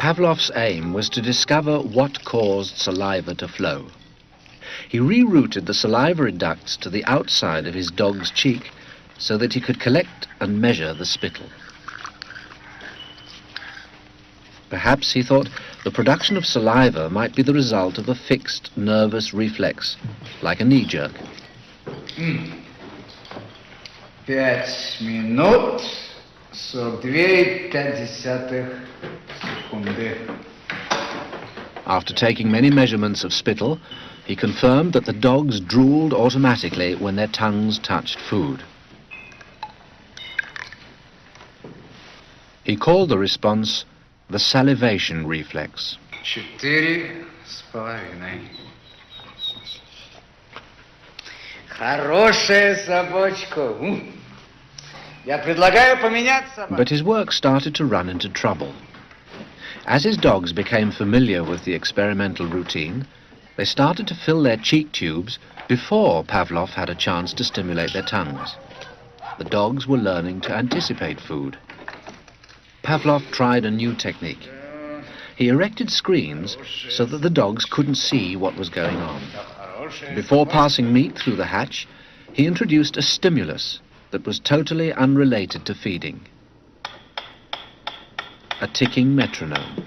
Pavlov's aim was to discover what caused saliva to flow. He rerouted the salivary ducts to the outside of his dog's cheek so that he could collect and measure the spittle. Perhaps, he thought, the production of saliva might be the result of a fixed nervous reflex, like a knee jerk. 5 минут 42,5 секунды. After taking many measurements of spittle, he confirmed that the dogs drooled automatically when their tongues touched food. He called the response the salivation reflex. 4,5. Хорошая собачка. Я предлагаю поменять собаку. But his work started to run into trouble. As his dogs became familiar with the experimental routine, they started to fill their cheek tubes before Pavlov had a chance to stimulate their tongues. The dogs were learning to anticipate food. Pavlov tried a new technique. He erected screens so that the dogs couldn't see what was going on. Before passing meat through the hatch, he introduced a stimulus that was totally unrelated to feeding. A ticking metronome.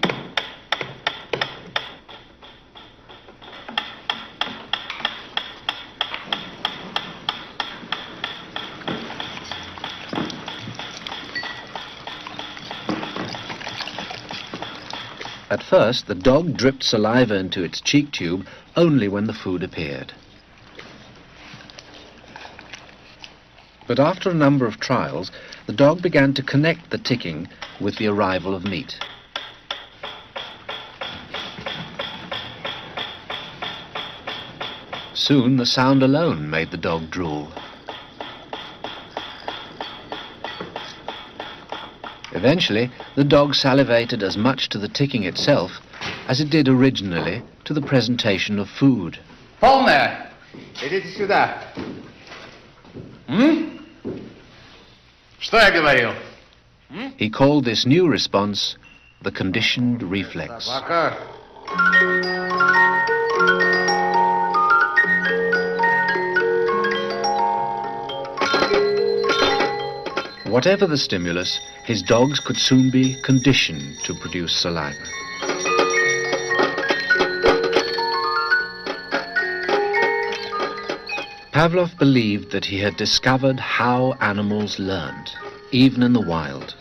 At first, the dog dripped saliva into its cheek tube only when the food appeared. But after a number of trials, the dog began to connect the ticking with the arrival of meat. Soon, the sound alone made the dog drool. Eventually, the dog salivated as much to the ticking itself as it did originally to the presentation of food. Полная. Идите сюда. Что я говорил? He called this new response the conditioned reflex. Собака. Whatever the stimulus, his dogs could soon be conditioned to produce saliva. Pavlov believed that he had discovered how animals learned, even in the wild.